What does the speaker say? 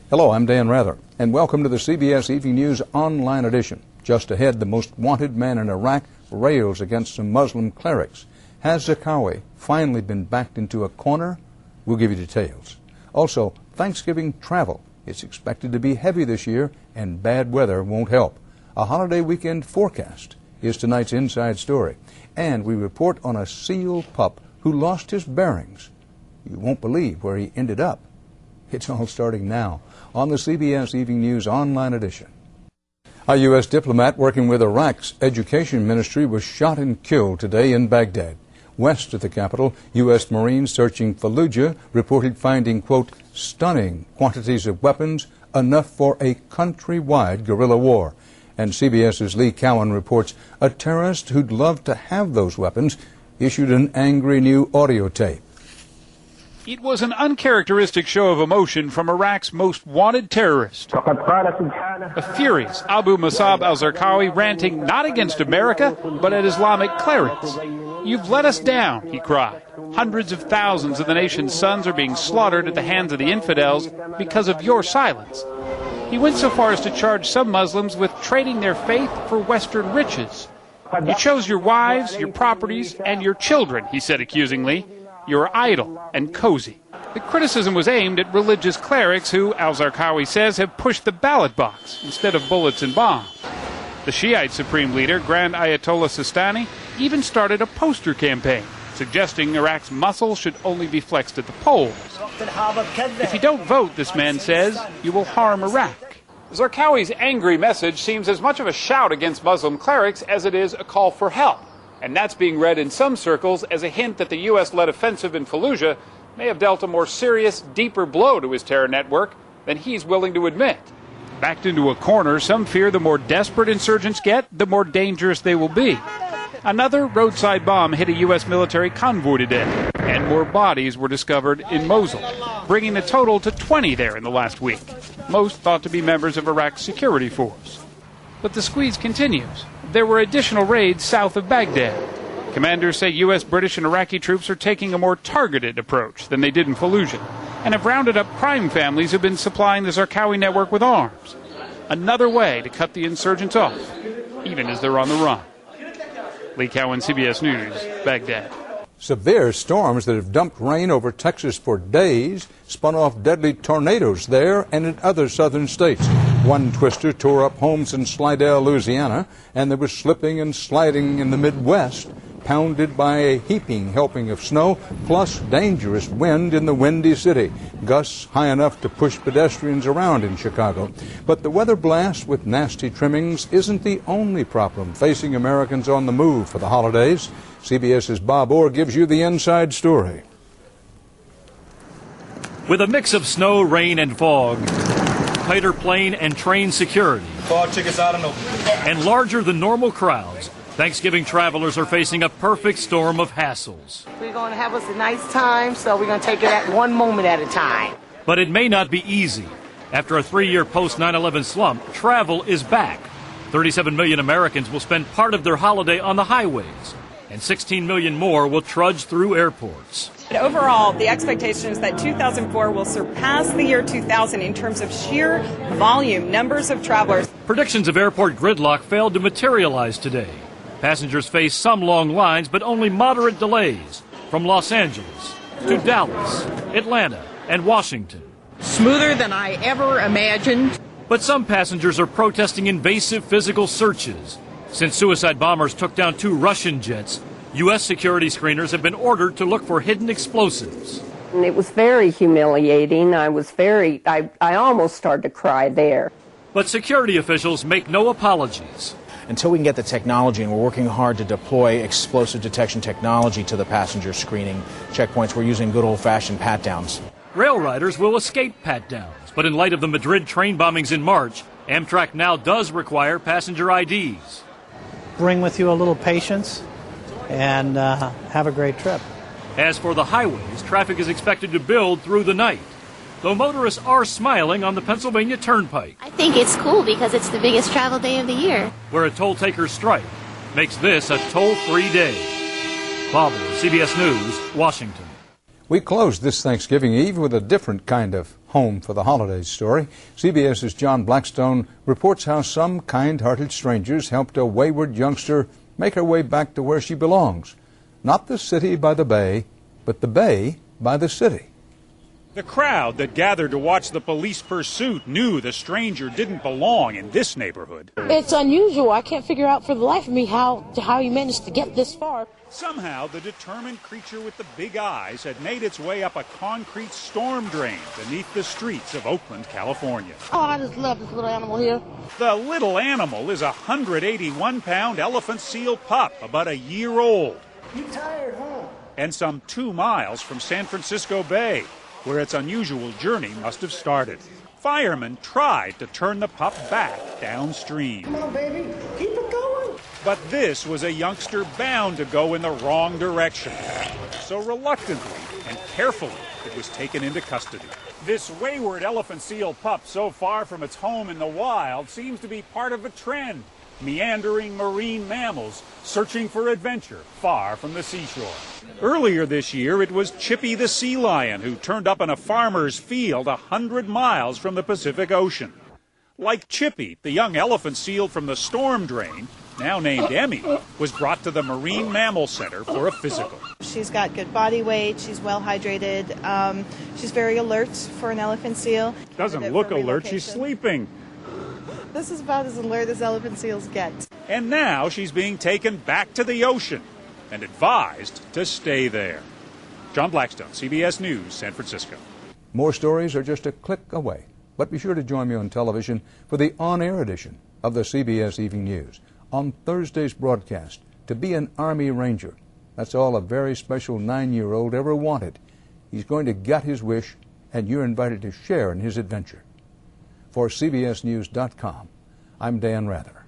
Hello, I'm Dan Rather, and welcome to the CBS Evening News Online Edition. Just ahead, the most wanted man in Iraq rails against some Muslim clerics. Has Zarqawi finally been backed into a corner? We'll give you details. Also, Thanksgiving travel. It's expected to be heavy this year, and bad weather won't help. A holiday weekend forecast is tonight's inside story. And we report on a seal pup who lost his bearings. You won't believe where he ended up. It's all starting now on the CBS Evening News Online Edition. A U.S. diplomat working with Iraq's education ministry was shot and killed today in Baghdad. West of the capital, U.S. Marines searching Fallujah reported finding, quote, stunning quantities of weapons, enough for a countrywide guerrilla war. And CBS's Lee Cowan reports a terrorist who'd love to have those weapons issued an angry new audio tape. It was an uncharacteristic show of emotion from Iraq's most wanted terrorist. A furious Abu Musab al-Zarqawi ranting not against America, but at Islamic clerics. "You've let us down," he cried. "Hundreds of thousands of the nation's sons are being slaughtered at the hands of the infidels because of your silence." He went so far as to charge some Muslims with trading their faith for Western riches. "You chose your wives, your properties, and your children," he said accusingly. "You're idle and cozy." The criticism was aimed at religious clerics who, al-Zarqawi says, have pushed the ballot box instead of bullets and bombs. The Shiite Supreme Leader, Grand Ayatollah Sistani, even started a poster campaign suggesting Iraq's muscle should only be flexed at the polls. If you don't vote, this man says, you will harm Iraq. Zarqawi's angry message seems as much of a shout against Muslim clerics as it is a call for help. And that's being read in some circles as a hint that the U.S.-led offensive in Fallujah may have dealt a more serious, deeper blow to his terror network than he's willing to admit. Backed into a corner, some fear the more desperate insurgents get, the more dangerous they will be. Another roadside bomb hit a U.S. military convoy today, and more bodies were discovered in Mosul, bringing the total to 20 there in the last week, most thought to be members of Iraq's security force. But the squeeze continues. There were additional raids south of Baghdad. Commanders say U.S., British, and Iraqi troops are taking a more targeted approach than they did in Fallujah and have rounded up crime families who've been supplying the Zarqawi network with arms. Another way to cut the insurgents off, even as they're on the run. Lee Cowan, CBS News, Baghdad. Severe storms that have dumped rain over Texas for days spun off deadly tornadoes there and in other southern states. One twister tore up homes in Slidell, Louisiana, and there was slipping and sliding in the Midwest, pounded by a heaping helping of snow, plus dangerous wind in the Windy City, gusts high enough to push pedestrians around in Chicago. But the weather blast with nasty trimmings isn't the only problem facing Americans on the move for the holidays. CBS's Bob Orr gives you the inside story. With a mix of snow, rain, and fog, tighter plane and train security, and larger than normal crowds, Thanksgiving travelers are facing a perfect storm of hassles. We're going to have us a nice time, so we're going to take it at one moment at a time. But it may not be easy. After a 3-year post-9/11 slump, travel is back. 37 million Americans will spend part of their holiday on the highways, and 16 million more will trudge through airports. Overall, the expectation is that 2004 will surpass the year 2000 in terms of sheer volume, numbers of travelers. Predictions of airport gridlock failed to materialize today. Passengers face some long lines, but only moderate delays from Los Angeles to Dallas, Atlanta, and Washington. Smoother than I ever imagined. But some passengers are protesting invasive physical searches. Since suicide bombers took down 2 Russian jets, U.S. security screeners have been ordered to look for hidden explosives. And it was very humiliating. I almost started to cry there. But security officials make no apologies. Until we can get the technology, and we're working hard to deploy explosive detection technology to the passenger screening checkpoints, we're using good old-fashioned pat-downs. Rail riders will escape pat-downs, but in light of the Madrid train bombings in March, Amtrak now does require passenger IDs. Bring with you a little patience and have a great trip. As for the highways, traffic is expected to build through the night, though motorists are smiling on the Pennsylvania Turnpike. I think it's cool because it's the biggest travel day of the year, where a toll-taker's strike makes this a toll-free day. Bob Orr, CBS News, Washington. We closed this Thanksgiving Eve with a different kind of home for the holidays story. CBS's John Blackstone reports how some kind-hearted strangers helped a wayward youngster make her way back to where she belongs. Not the city by the bay, but the bay by the city. The crowd that gathered to watch the police pursuit knew the stranger didn't belong in this neighborhood. It's unusual. I can't figure out for the life of me how he managed to get this far. Somehow, the determined creature with the big eyes had made its way up a concrete storm drain beneath the streets of Oakland, California. Oh, I just love this little animal here. The little animal is a 181-pound elephant seal pup, about a year old. You tired, huh? And some 2 miles from San Francisco Bay, where its unusual journey must have started. Firemen tried to turn the pup back downstream. Come on, baby. Keep it going. But this was a youngster bound to go in the wrong direction. So reluctantly and carefully, it was taken into custody. This wayward elephant seal pup, so far from its home in the wild, seems to be part of a trend. Meandering marine mammals searching for adventure far from the seashore. Earlier this year, it was Chippy the sea lion who turned up in a farmer's field 100 miles from the Pacific Ocean. Like Chippy, the young elephant seal from the storm drain, now named Emmy, was brought to the Marine Mammal Center for a physical. She's got good body weight. She's well hydrated. She's very alert for an elephant seal. Doesn't look alert. She's sleeping. This is about as alert as elephant seals get. And now she's being taken back to the ocean and advised to stay there. John Blackstone, CBS News, San Francisco. More stories are just a click away. But be sure to join me on television for the on-air edition of the CBS Evening News. On Thursday's broadcast, to be an Army Ranger. That's all a very special 9-year-old ever wanted. He's going to get his wish, and you're invited to share in his adventure. For CBSNews.com, I'm Dan Rather.